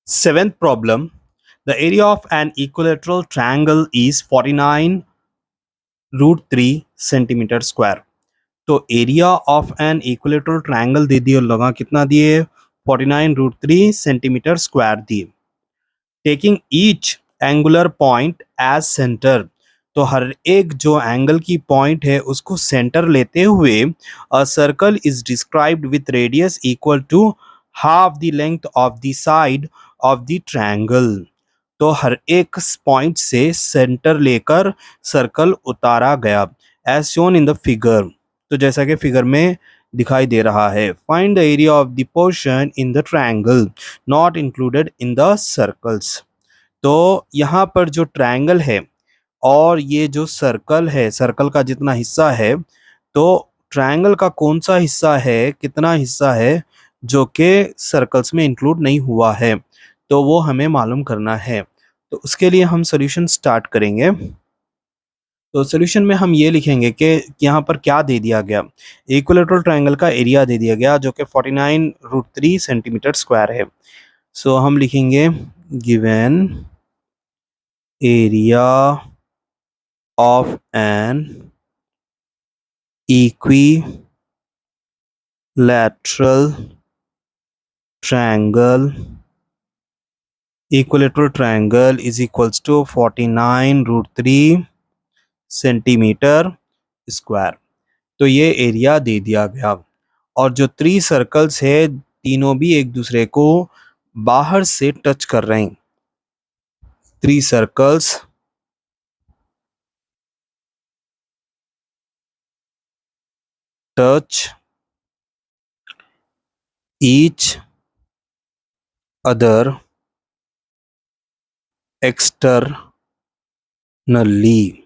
Seventh problem. The area of an equilateral triangle is 49 root 3 centimetre square. तो area of an equilateral triangle दे दिए लगा कितना दिए 49 रूट 3 सेंटीमीटर स्क्वायर दिए. Taking each angular point as centre. तो हर एक जो एंगल की पॉइंट है उसको सेंटर लेते हुए a circle is described with radius equal to half the length of the side of the triangle. तो हर एक पॉइंट से सेंटर लेकर सर्कल उतारा गया as shown in the figure. तो जैसा कि फिगर में दिखाई दे रहा है. Find the area of the portion in the triangle not included in the circles. तो यहाँ पर जो ट्रायंगल है और ये जो सर्कल है, सर्कल का जितना हिस्सा है, तो ट्रायंगल का कौन सा हिस्सा है, कितना हिस्सा है जो कि सर्कल्स में इंक्लूड नहीं हुआ है, तो वो हमें मालूम करना है. तो उसके लिए हम सॉल्यूशन स्टार्ट करेंगे. तो सॉल्यूशन में हम ये लिखेंगे कि यहाँ पर क्या दे दिया गया. इक्विलेटरल ट्रायंगल का एरिया दे दिया गया जो कि 49 रूट 3 सेंटीमीटर स्क्वायर है. सो हम लिखेंगे given area of an equilateral triangle is equals to 49 root 3 centimetre square. तो ये एरिया दे दिया गया और जो 3 सर्कल्स है तीनों भी एक दूसरे को बाहर से टच कर रहे हैं. 3 circles touch each other externally.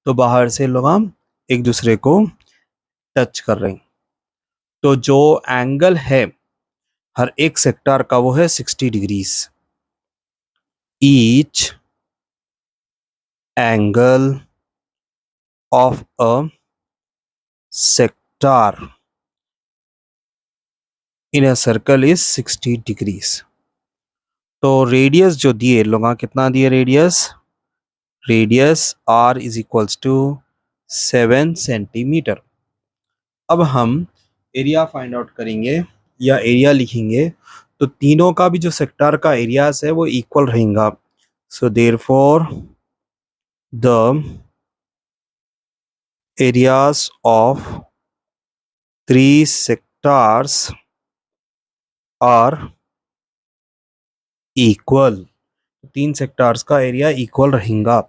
तो बाहर से लोग हम एक दूसरे को टच कर रहे हैं. तो जो एंगल है हर एक सेक्टर का वो है 60 degrees. Each angle of a sector in a circle is 60 degrees. तो रेडियस जो दिए लोग कितना दिए radius r is equals to 7 centimetre. अब हम एरिया फाइंड आउट करेंगे या एरिया लिखेंगे. तो तीनों का भी जो सेक्टर का एरियाज है वो इक्वल रहेगा. So therefore the areas of 3 sectors are equal. 3 sectors का एरिया इक्वल रहेगा.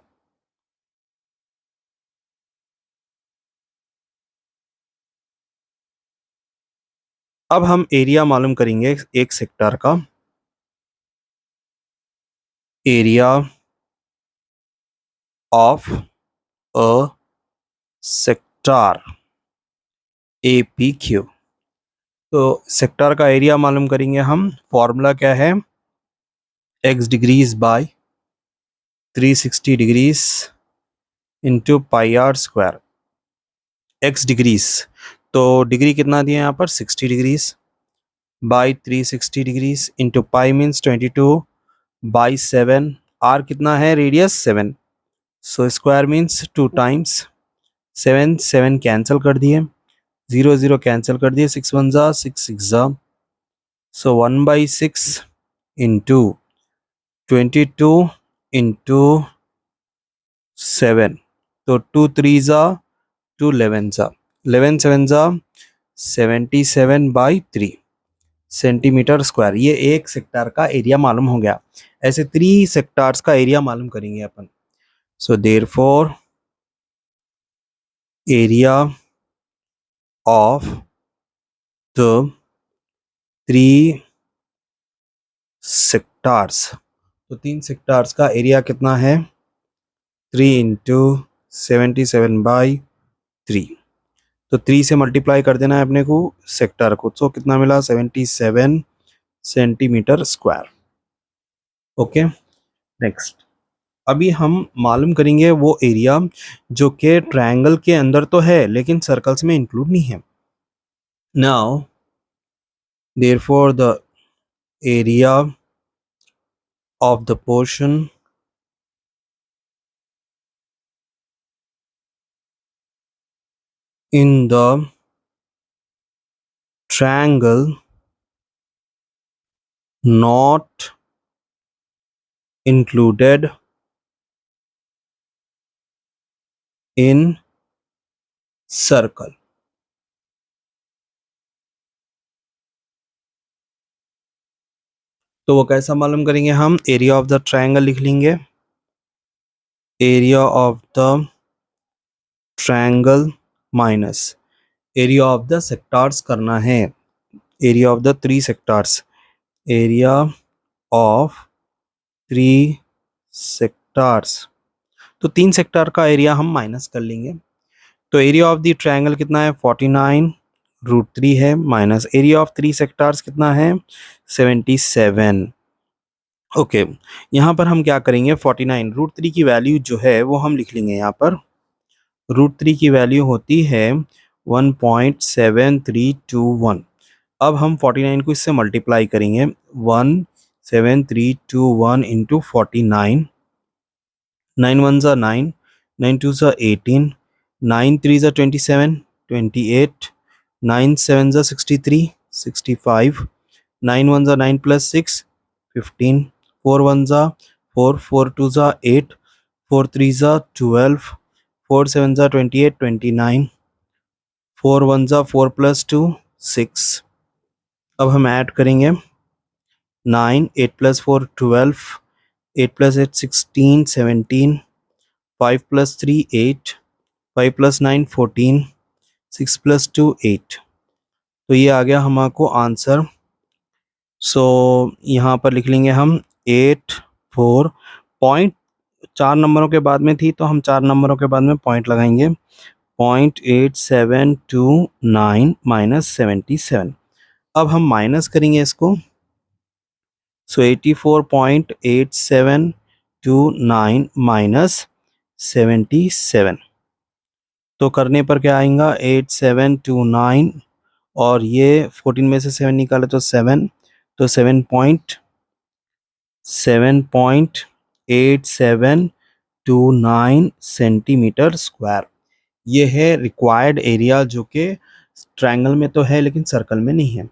अब हम एरिया मालूम करेंगे एक सेक्टर का. Area of a sector APQ. तो सेक्टर का एरिया मालूम करेंगे हम. फॉर्मूला क्या है x degrees by 360 degrees into pi r square. x degrees तो डिग्री कितना दिया यहाँ पर 60 degrees by 360 degrees into pi means 22 by 7. Are कितना है radius 7. So square means 2 times 7 7 cancel कर दिए 0 0 कैंसिल कर दिए 6 1 जा 6 6 जा. सो 1/6 इंटू 22 इंटू 7. तो 2 3 जा 2 11 जा 11 7 जा 77/3 सेंटीमीटर स्क्वायर. ये एक सेक्टर का एरिया मालूम हो गया. ऐसे 3 सेक्टर्स का एरिया मालूम करेंगे अपन. So therefore area of the 3 sectors. तो 3 सेक्टर्स का एरिया कितना है 3 इंटू 77/3. तो 3 से मल्टीप्लाई कर देना है अपने को सेक्टर को. तो कितना मिला 77 सेंटीमीटर स्क्वायर. Okay next. अभी हम मालूम करेंगे वो एरिया जो कि ट्रायंगल के अंदर तो है लेकिन सर्कल्स में इंक्लूड नहीं है. Now therefore the area of the portion in the triangle not included in circle. तो वो कैसा मालूम करेंगे हम? एरिया ऑफ द ट्रायंगल लिख लेंगे, area of the triangle minus area of the sectors करना है, area of the 3 sectors, area of 3 sectors. तो 3 सेक्टार का एरिया हम माइनस कर लेंगे। तो एरिया ऑफ द ट्रायंगल कितना है? 49√3 है, माइनस एरिया ऑफ 3 सेक्टार्स कितना है? 77। ओके, यहाँ पर हम क्या करेंगे? 49√3 की वैल्यू जो है वो हम लिख लेंगे यहाँ पर। √3 की वैल्यू होती है 1.7321। अब हम 49 को इससे मल्टीप्लाई करेंगे, 17321 इंटू 49, 9 1 ज़ा 9, 9 2 ज़ा 18, 9 3 ज़ा 27, 28, 9 7 ज़ा 63, 65, 9 1 ज़ा 9 प्लस 6, 15, 4 1 ज़ा 4, 4 2 ज़ा 8, 4 3 ज़ा 12, 4 7 ज़ा 28, 29, 4 1 ज़ा 4 प्लस 2, 6। अब हम ऐड करेंगे 9, 8 plus 4 12, 8 plus 8 16, 17, 5 plus 3 8, 5 plus 9 14, 6 plus 2 8। तो ये आ गया हमारे आंसर। सो यहाँ पर लिख लेंगे हम 8 4 पॉइंट, 4 नंबरों के बाद में थी तो हम 4 नंबरों के बाद में पॉइंट लगाएंगे, 0.8729 माइनस 77। अब हम माइनस करेंगे इसको, सो 84.8729 माइनस 77। तो करने पर क्या आएगा? 8729, और ये 14 में से 7 निकाले तो 7, तो 7.8729 सेंटीमीटर स्क्वायर। ये है रिक्वायर्ड एरिया, जो कि ट्रायंगल में तो है लेकिन सर्कल में नहीं है।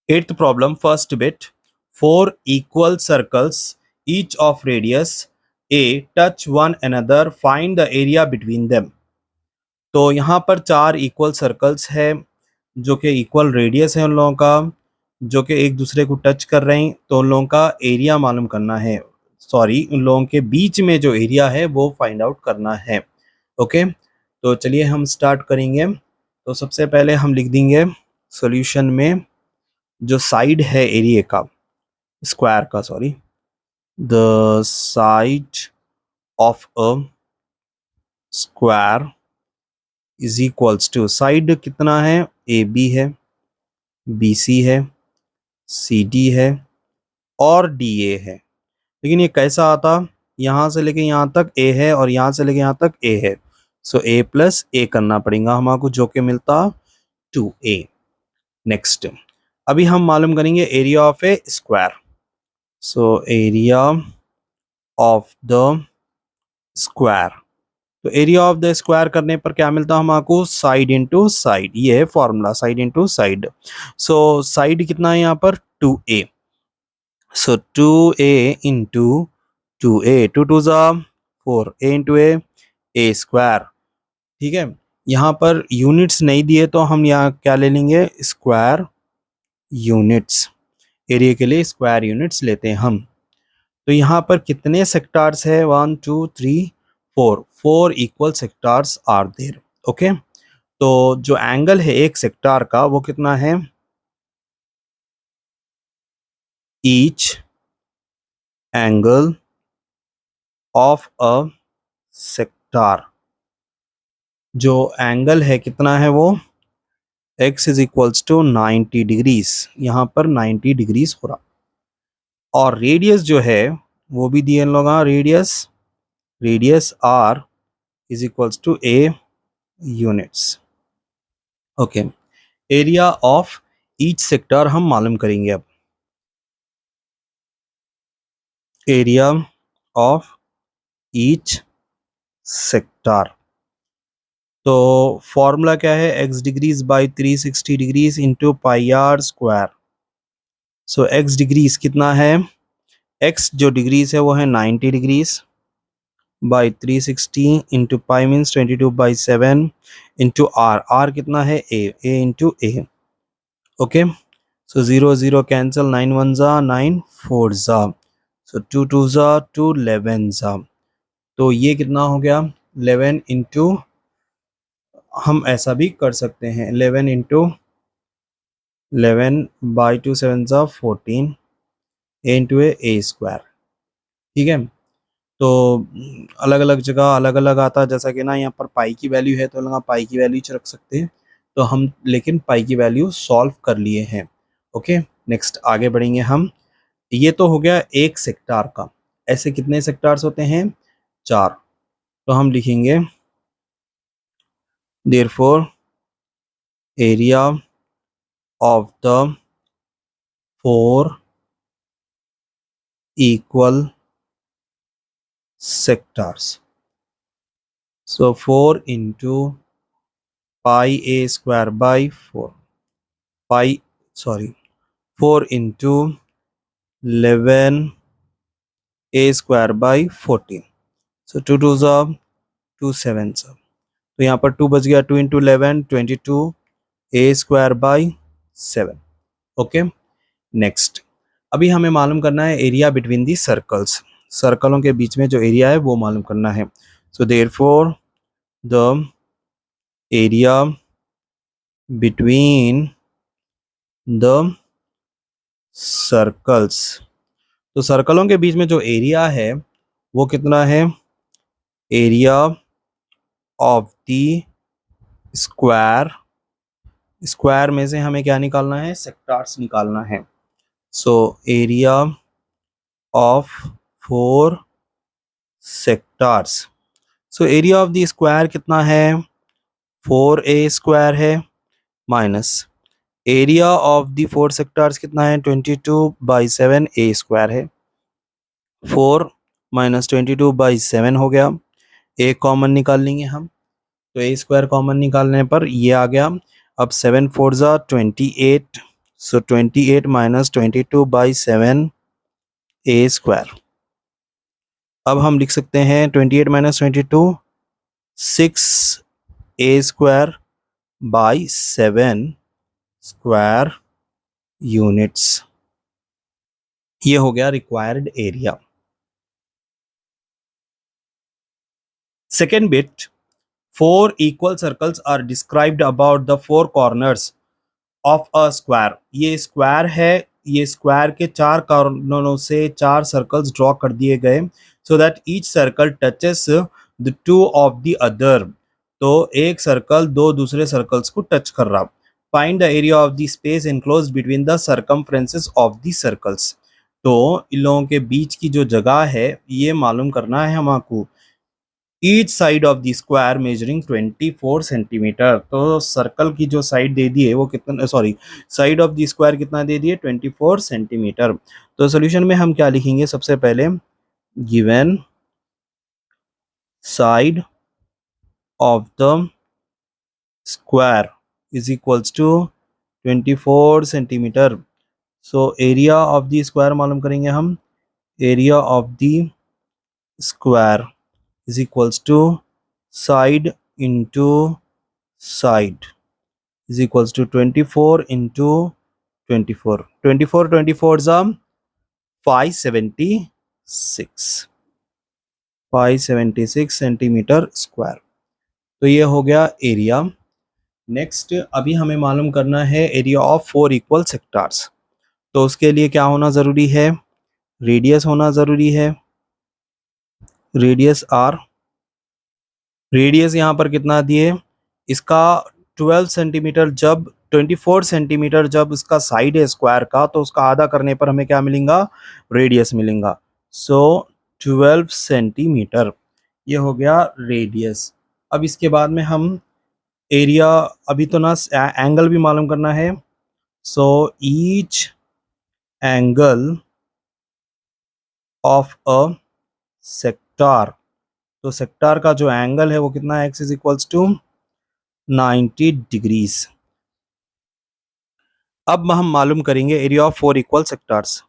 8th problem, first bit. 4 equal circles, each of radius a, touch one another, find the area between them. तो यहाँ पर 4 इक्वल सर्कल्स है जो कि इक्वल रेडियस है उन लोगों का, जो कि एक दूसरे को टच कर रहे हैं, तो उन लोगों का एरिया मालूम करना है, सॉरी उन लोगों के बीच में जो एरिया है वो फाइंड आउट करना है। ओके, तो चलिए हम स्टार्ट करेंगे। तो सबसे पहले हम लिख देंगे सॉल्यूशन में जो साइड है एरिया का, स्क्वायर का, sorry, the side of a square is equals to, side कितना है? ए बी है, बी सी है, सी डी है और डी ए है। लेकिन ये कैसा आता? यहाँ से लेके यहाँ तक ए है और यहाँ से लेके यहाँ तक ए है, सो ए प्लस ए करना पड़ेगा हमारे, जो कि मिलता 2a। नेक्स्ट, अभी हम मालूम करेंगे area of A square. So area of the square, तो एरिया ऑफ द स्क्वायर करने पर क्या मिलता है हमको? साइड इंटू साइड, ये है formula, side into side. So side कितना है यहाँ पर? 2a, सो 2a इंटू 2a, 2 2 ज़ा 4, a इंटू ए स्क्वायर। ठीक है, यहाँ पर यूनिट्स नहीं दिए तो हम यहाँ क्या ले लेंगे? स्क्वायर यूनिट्स, एरिया के लिए स्क्वायर यूनिट्स लेते हैं हम। तो यहाँ पर कितने सेक्टार्स है? 1 2 3 4, 4 इक्वल सेक्टार्स आर देयर। ओके, तो जो एंगल है एक सेक्टार का वो कितना है? Each angle of a sector, जो एंगल है कितना है वो? x is equals to 90 degrees, यहाँ पर 90 डिग्रीज हो रहा। और रेडियस जो है वो भी दिए इन लोग, radius, radius r is equals to a units. Okay, area of each sector हम मालूम करेंगे अब। एरिया ऑफ ईच सेक्टर, तो फॉर्मूला क्या है, x degrees by 360 degrees into pi r square. So x degrees कितना है, x जो डिग्रीज है वो है 90 degrees by 360 into pi means 22/7 into r, r कितना है a into a। Okay, so 0 0 cancel, 9 1 ज़ा 9 4 ज़ा, सो 2 2 ज़ा 2 11 ज़ा, तो ये कितना हो गया 11 इंटू, हम ऐसा भी कर सकते हैं 11 इंटू 11 बाई 2 7 ज़ा 14 ए इंटू ए स्क्वायर। ठीक है, तो अलग अलग जगह अलग अलग आता है, जैसा कि ना यहाँ पर पाई की वैल्यू है तो लगा पाई की वैल्यू रख सकते हैं, तो हम लेकिन पाई की वैल्यू सॉल्व कर लिए हैं। ओके, नेक्स्ट आगे बढ़ेंगे हम। ये तो हो गया एक सेक्टार का, ऐसे कितने सेक्टार्स होते हैं, 4, तो हम लिखेंगे therefore area of the 4 equal sectors, so 4 into pi A square by 4, pi sorry 4 into 11 A square by 14, so 2 2 ज़ा 2 7 ज़ा, तो यहाँ पर 2 बच गया, 2 into 11 22 A square by 7। Okay, next अभी हमें मालूम करना है एरिया बिटवीन दी सर्कल्स, सर्कलों के बीच में जो एरिया है वो मालूम करना है। सो therefore the area between the circles, तो सर्कलों के बीच में जो एरिया है वो कितना है, area of the square, square में से हमें क्या निकालना है, सेक्टार्स निकालना है। So area of 4 sectors, so area of the square कितना है, 4a स्क्वायर है, minus area of the 4 sectors कितना है, 22/7 a स्क्वायर है, 4 माइनस 22/7 हो गया, a कॉमन निकाल लेंगे हम, तो a स्क्वायर कॉमन निकालने पर ये आ गया। अब 7 4 ज़ा 28, सो 28 माइनस 22/7 a स्क्वायर। अब हम लिख सकते हैं 28 minus 22 6 a square by 7 square units, ये हो गया required area. Second bit, 4 equal circles are described about the 4 corners of a square, ये स्क्वायर है, ये स्क्वायर के 4 कॉर्नरों से 4 सर्कल्स ड्रॉ कर दिए गए, so that each circle touches the 2 of the other, तो एक सर्कल दो दूसरे सर्कल्स को टच कर रहा। Find the area of the space enclosed between the circumferences of the circles, तो इन लोगों के बीच की जो जगह है ये मालूम करना है हमको। Each side of the square measuring 24 centimetre, तो सर्कल की जो साइड दे दी है वो कितना, sorry side of the square कितना दे दिए 24 सेंटीमीटर। तो सोल्यूशन में हम क्या लिखेंगे, सबसे पहले given side of the square is equals to 24 centimetre, so area of the square मालूम करेंगे हम, area of the square is equals to side into side is equals to 24 into 24, 24 24 is 576 576 centimetre square, तो ये हो गया area. Next अभी हमें मालूम करना है एरिया ऑफ 4 इक्वल सेक्टार्स, तो उसके लिए क्या होना ज़रूरी है, रेडियस होना ज़रूरी है, रेडियस आर, रेडियस यहाँ पर कितना दिए, इसका 12 सेंटीमीटर, जब 24 सेंटीमीटर जब इसका साइड है स्क्वायर का, तो उसका आधा करने पर हमें क्या मिलेगा, रेडियस मिलेगा। सो 12 सेंटीमीटर ये हो गया रेडियस। अब इसके बाद में हम एरिया, अभी तो ना एंगल भी मालूम करना है, so each angle of a sector, तो सेक्टर का जो एंगल है वो कितना है, x is equals to 90 degrees. अब हम मालूम करेंगे area of 4 equal sectors.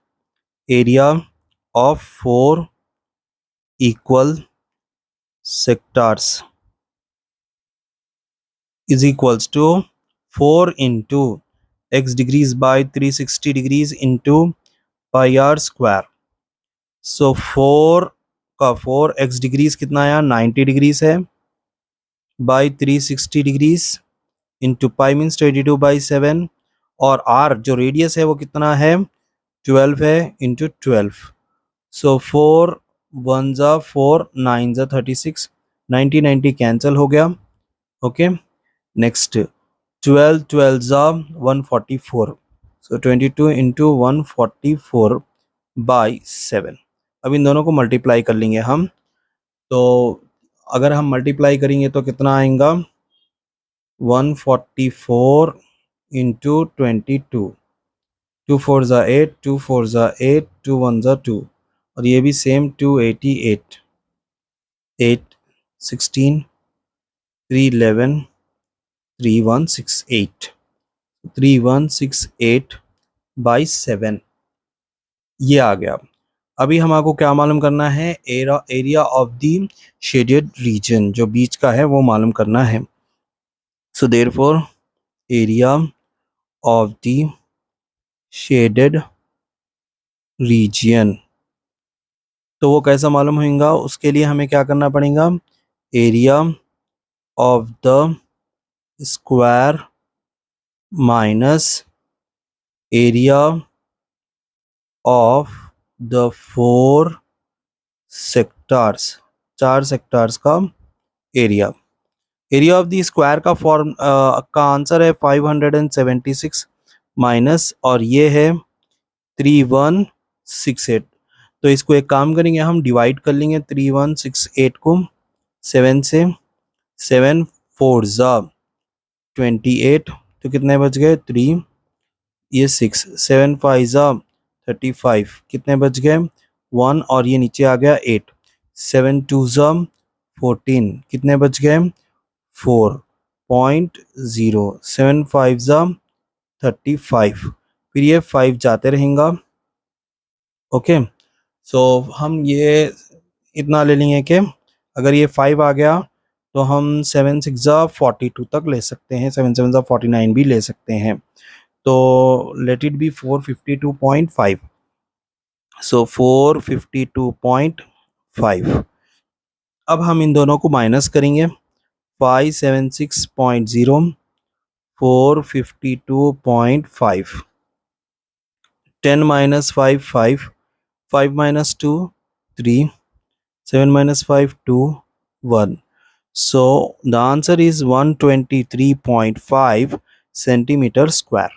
Area of 4 equal sectors is equals to 4 into x degrees by 360 degrees into pi r square। सो 4 का 4 x डिग्रीज कितना आया, 90 डिग्रीज है, by 360 degrees into pi means 22/7, और r जो रेडियस है वो कितना है, 12 है, इंटू 12। सो 4 1 ज़ा 4, 9 ज़ा 36, 90 90 कैंसिल हो गया। ओके, नेक्स्ट 12 12 ज़ा 144, सो 22 इंटू 144/7। अब इन दोनों को मल्टीप्लाई कर लेंगे हम, तो अगर हम मल्टीप्लाई करेंगे तो कितना आएगा, 144 इंटू 22, 2 4 ज़ा 8, 2 4 ज़ा 8, 2 1 ज़ा 2, और ये भी सेम 288, 8 16 3 11 3168, 3168/7 ये आ गया। अभी हम आपको क्या मालूम करना है, area of the shaded region, जो बीच का है वो मालूम करना है। सो therefore area of the shaded region, तो वो कैसा मालूम होगा, उसके लिए हमें क्या करना पड़ेगा, area of the square minus area of the 4 sectors, 4 sectors का एरिया। एरिया ऑफ द स्क्वायर का फॉर्म का आंसर है 576 माइनस, और ये है 3168। तो इसको एक काम करेंगे, हम डिवाइड कर लेंगे 3168 को 7 से, 7 4 ज़ा 28, तो कितने बच गए 3, ये 6, 7 5 ज़ा 35, कितने बच गए 1, और ये नीचे आ गया 8, 7 2 ज़ा 14, कितने बच गए 4.0, 7 5 ज़ा 35, फिर ये 5 जाते रहेंगे। ओके, सो हम ये इतना ले लेंगे कि अगर ये 5 आ गया तो हम 7 6 ज़ा 42 तक ले सकते हैं, 7 7 ज़ा 49 भी ले सकते हैं। तो लेट इट बी 452.5, सो 452.5। अब हम इन दोनों को माइनस करेंगे, 576.0, 452.5, 10 minus 5 5, 5 minus 2 3, 7 minus 5 2 1। So the answer is 123.5 centimeter square।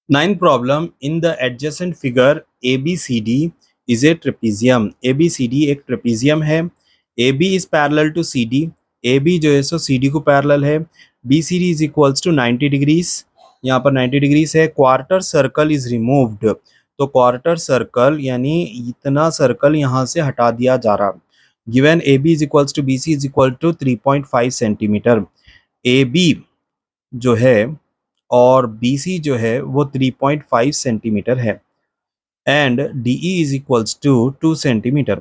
Ninth problem, in the adjacent figure ABCD is a trapezium। ABCD एक trapezium है। AB is parallel to CD। AB जो है सो CD को parallel है। BCD is equals to 90 degrees। यहाँ पर 90 degrees है। Quarter circle is removed, तो क्वार्टर सर्कल यानी इतना सर्कल यहाँ से हटा दिया जा रहा। Given AB is equals to BC is equal to 3.5 centimetre. AB जो है और BC जो है वो 3.5 सेंटीमीटर है, and DE is equals to 2 centimetre.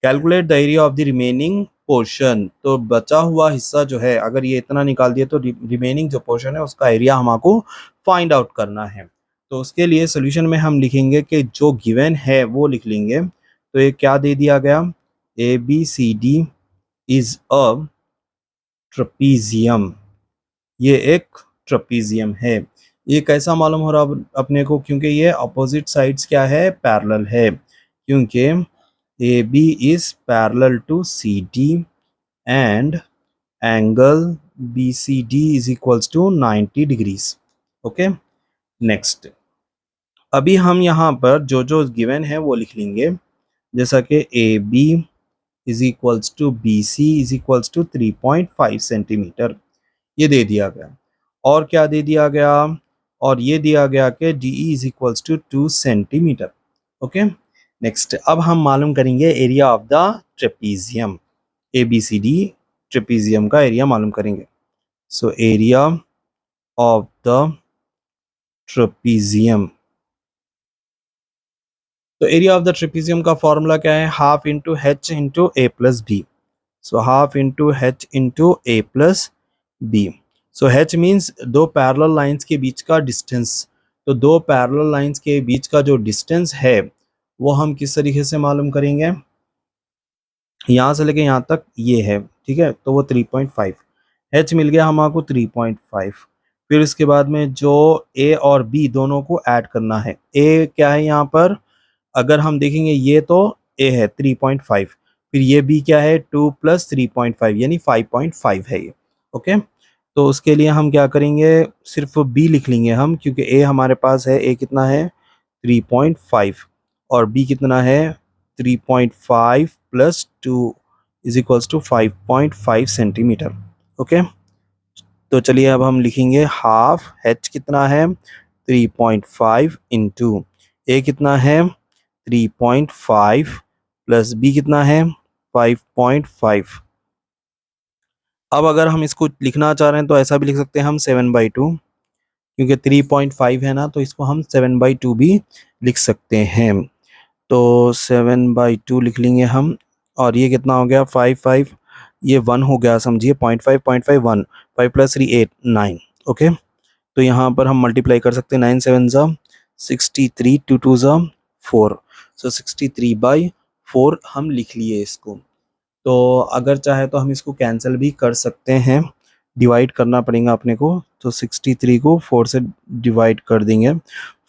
Calculate the area of the remaining portion, तो बचा हुआ हिस्सा जो है, अगर ये इतना निकाल दिया तो रिमेनिंग जो पोर्शन है उसका एरिया हमको फाइंड आउट करना है। तो उसके लिए सोल्यूशन में हम लिखेंगे कि जो गिवन है वो लिख लेंगे। तो ये क्या दे दिया गया, ABCD इज अ ट्रपीजियम, ये एक ट्रपीजियम है। ये कैसा मालूम हो रहा अपने को, क्योंकि ये अपोजिट साइड्स क्या है, पैरेलल है, क्योंकि AB is parallel to CD and angle BCD is equals to 90 degrees। Okay, next अभी हम यहाँ पर जो जो गिवन है वो लिख लेंगे, जैसा कि AB is equals to BC is equals to 3.5 centimetre, ये दे दिया गया। और क्या दे दिया गया, और ये दिया गया कि D is equals to 2 centimetre. Okay, next अब हम मालूम करेंगे area of the trapezium. A B C D trapezium का एरिया मालूम करेंगे। So area of the trapezium, तो एरिया ऑफ द ट्रेपीजियम का फॉर्मूला क्या है, half into H into A plus B. So half into H into A plus B. So H means दो parallel lines के बीच का डिस्टेंस। तो दो पैरेलल लाइंस के बीच का जो डिस्टेंस है वो हम किस तरीके से मालूम करेंगे, यहाँ से लेके यहाँ तक ये है, ठीक है, तो वो 3.5 एच मिल गया हमको 3.5। फिर इसके बाद में जो ए और बी दोनों को ऐड करना है। ए क्या है यहाँ पर, अगर हम देखेंगे ये तो ए है 3.5, फिर ये बी क्या है 2 प्लस 3.5 यानी 5.5 है ये। ओके, तो उसके लिए हम क्या करेंगे, सिर्फ बी लिख लेंगे हम, क्योंकि ए हमारे पास है, ए कितना है 3.5 और बी कितना है 3.5 plus 2 is equals to 5.5 centimetre. Okay, तो चलिए अब हम लिखेंगे हाफ एच कितना है 3.5 इंटू ए कितना है 3.5 प्लस बी कितना है 5.5। अब अगर हम इसको लिखना चाह रहे हैं तो ऐसा भी लिख सकते हैं हम 7/2, क्योंकि 3.5 है ना, तो इसको हम 7/2 भी लिख सकते हैं। तो 7/2 लिख लेंगे हम, और ये कितना हो गया 5 ये 1 हो गया, समझिए 0.5 1, 5 प्लस 3 8 9। ओके, तो यहाँ पर हम मल्टीप्लाई कर सकते हैं, 9 7 ज़ा 63, 2 2 ज़ा 4, सो 63/4 हम लिख लिए इसको। तो अगर चाहे तो हम इसको कैंसिल भी कर सकते हैं, डिवाइड करना पड़ेगा अपने को, तो 63 को 4 से डिवाइड कर देंगे।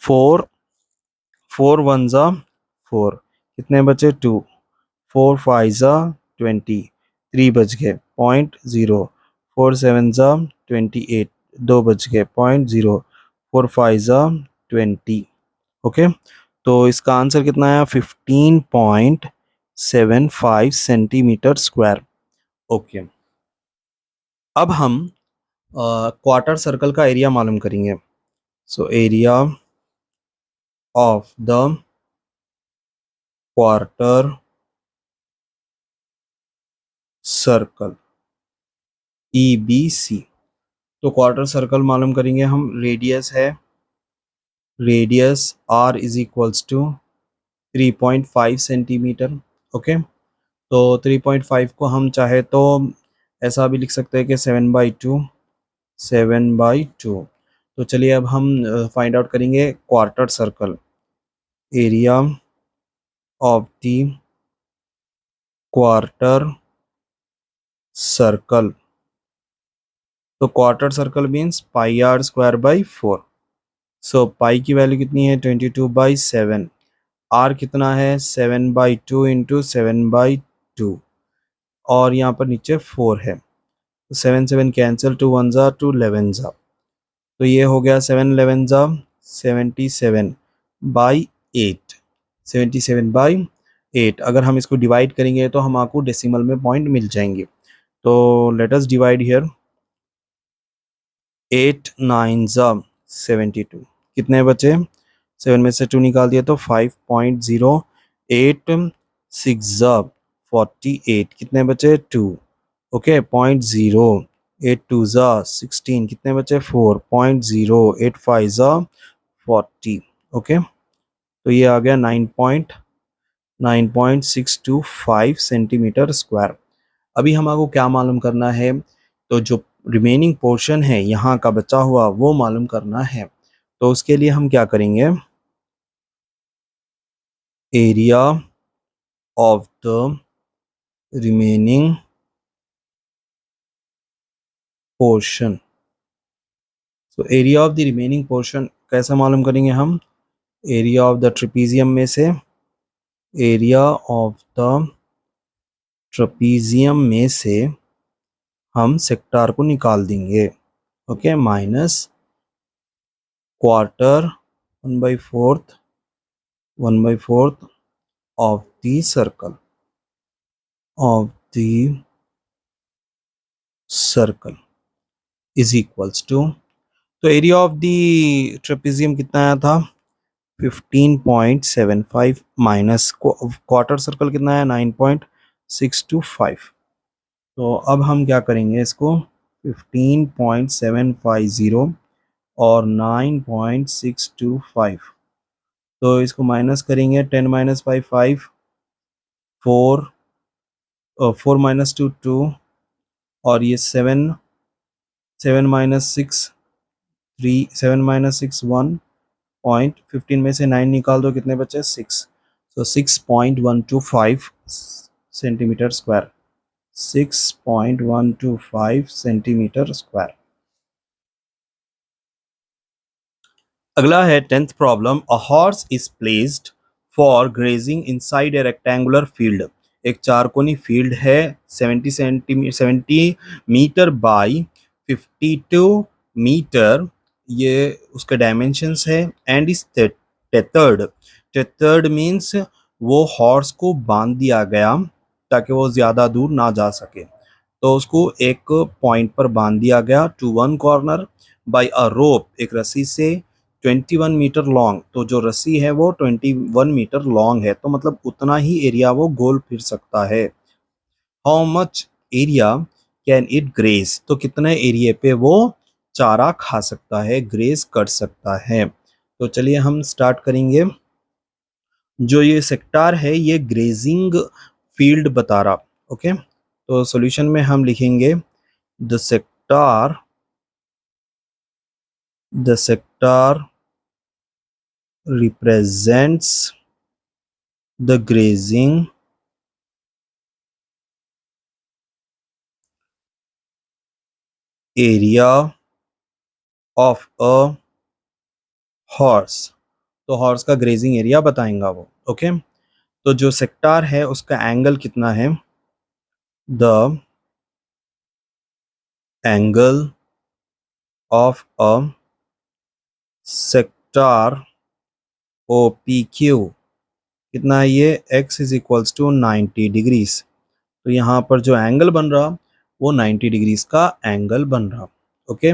4 4 1 ज़ा 4, कितने बचे 2, 4 5 ज़ा 20, 3 बच गए 0.0, 4 7 ज़ा 28, 2 बच गए 0.0, 4 5 ज़ा 20। ओके, तो इसका आंसर कितना आया 15.75 सेंटीमीटर स्क्वायर। ओके, अब हम क्वार्टर सर्कल का एरिया मालूम करेंगे। So area of the quarter circle E B C. तो क्वार्टर सर्कल मालूम करेंगे हम, रेडियस है, radius r is equals to 3.5 centimetre. Okay, तो 3.5 को हम चाहे तो ऐसा भी लिख सकते हैं कि 7/2, 7/2। तो चलिए अब हम फाइंड आउट करेंगे quarter circle, area of the quarter circle. तो quarter circle means pi r square by 4। So pi की वैल्यू कितनी है 22/7, आर कितना है 7/2 इंटू 7/2, और यहाँ पर नीचे 4 है, तो 7 7 कैंसिल, 2 1 ज़ा 2 11 ज़ा, तो ये हो गया 7 11 ज़ा 77/8, 77/8। अगर हम इसको डिवाइड करेंगे तो हम आपको डेसिमल में पॉइंट मिल जाएंगे। तो लेट अस डिवाइड हियर, 8 9 ज़ा 72, कितने बचे, 7 में से 2 निकाल दिया तो 5.08, 6 ज़ा 48, कितने बचे 2। ओके, 0.08 2 ज़ा 16, कितने बचे 4.085 5 ज़ा 40। ओके, तो ये आ गया 9.625 सेंटीमीटर स्क्वायर। अभी हमको क्या मालूम करना है, तो जो रिमेनिंग पोर्शन है यहाँ का बचा हुआ वो मालूम करना है। तो उसके लिए हम क्या करेंगे, area of the remaining portion. तो area of the remaining portion कैसे मालूम करेंगे हम, एरिया ऑफ द ट्रेपीजियम में से, एरिया ऑफ द ट्रेपीजियम में से हम सेक्टर को निकाल देंगे। Okay, minus quarter 1/4, 1/4 of the circle, of the circle is equals to, तो एरिया ऑफ द ट्रेपेजियम कितना आया था 15.75 माइनस क्वार्टर सर्कल कितना है 9.625। तो अब हम क्या करेंगे इसको 15.750 और 9.625, तो इसको माइनस करेंगे 10 माइनस 5 5 4 4 माइनस 2 2 और ये 7 7 माइनस 6 3 7 माइनस 6 1 15 में से 9 निकाल दो कितने बचे 6, तो 6.125 सेंटीमीटर स्क्वायर 6.125 सेंटीमीटर स्क्वायर। अगला है 10th problem, a horse is placed for grazing inside a rectangular field. एक चारकोनी फील्ड है 70 मीटर बाई 52 मीटर, ये उसके डायमेंशंस है, and is tethered. Tethered means वो हॉर्स को बांध दिया गया ताकि वो ज़्यादा दूर ना जा सके, तो उसको एक पॉइंट पर बांध दिया गया टू वन कॉर्नर बाय अ रोप, एक रस्सी से 21 मीटर लॉन्ग। तो जो रस्सी है वो 21 मीटर लॉन्ग है, तो मतलब उतना ही एरिया वो गोल फिर सकता है। How much area can it grace, तो कितने एरिया पे वो चारा खा सकता है, ग्रेस कर सकता है। तो चलिए हम स्टार्ट करेंगे। जो ये सेक्टर है ये ग्रेजिंग फील्ड बता रहा। ओके, तो सॉल्यूशन में हम लिखेंगे the sector represents the grazing area of a horse, तो हॉर्स का ग्रेजिंग एरिया बताएंगा वो। ओके, तो जो सेक्टर है उसका एंगल कितना है, the angle of a sector O P Q कितना है, ये x is equals to 90 degrees. तो यहाँ पर जो एंगल बन रहा वो 90 डिग्रीज का एंगल बन रहा। ओके,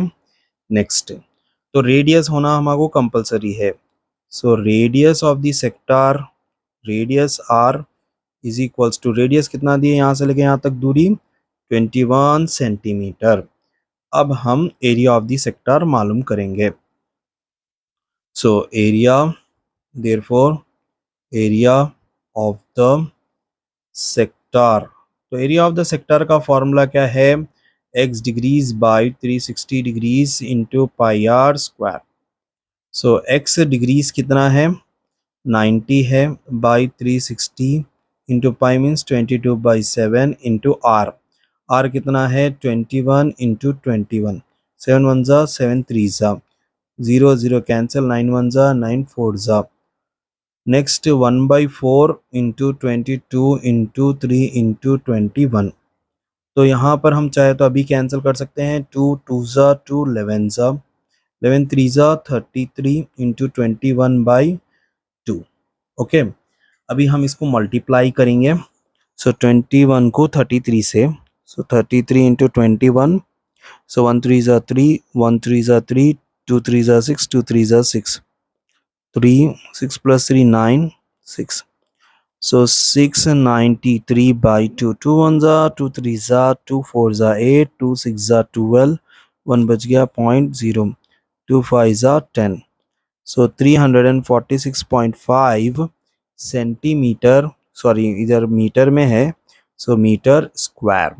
नेक्स्ट, तो रेडियस होना हमारे कंपलसरी है। So radius of the sector, radius r is equals to, radius कितना दिए यहाँ से लेके यहाँ तक दूरी 21 सेंटीमीटर। अब हम एरिया ऑफ द सेक्टर मालूम करेंगे। So area, therefore area of the sector, तो एरिया ऑफ द सेक्टर का फॉर्मूला क्या है, x degrees by 360 degrees into pi r square. So x degrees कितना है 90 है, by 360 into pi means 22/7 into r, r कितना है 21 इंटू 21, 7 1 ज़ा 7 3 ज़ा 0 0 कैंसिल, 9 1 ज़ा 9 4 ज़ा। नेक्स्ट 1/4 इंटू 22 इंटू 3 इंटू 21, तो यहाँ पर हम चाहे तो अभी कैंसिल कर सकते हैं, 2 2 ज़ा 2 11 ज़ा 11 3 ज़ा 33 इंटू 21/2। ओके, अभी हम इसको मल्टीप्लाई करेंगे। सो 21 को 33 से, सो 33 इंटू 21, सो 1 3 ज़ा 3 1 3 ज़ा 3 2 3 ज़ा 6 2 3 ज़ा 6 3 6 प्लस 3 9 6, so 693/2, 2 1 ज़ा 2 3 ज़ा 2 4 ज़ा 8 2 6 ज़ा 12, 1 बच गया 0.0, 2 5 ज़ा 10, सो 346.5 सेंटीमीटर, सॉरी इधर मीटर में है, सो मीटर स्क्वायर।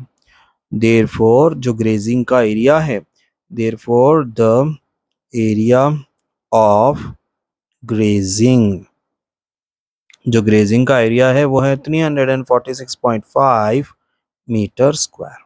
देयरफॉर जो ग्रेजिंग का एरिया है, therefore the area of grazing, जो ग्रेजिंग का एरिया है वो है 346.5 मीटर स्क्वायर।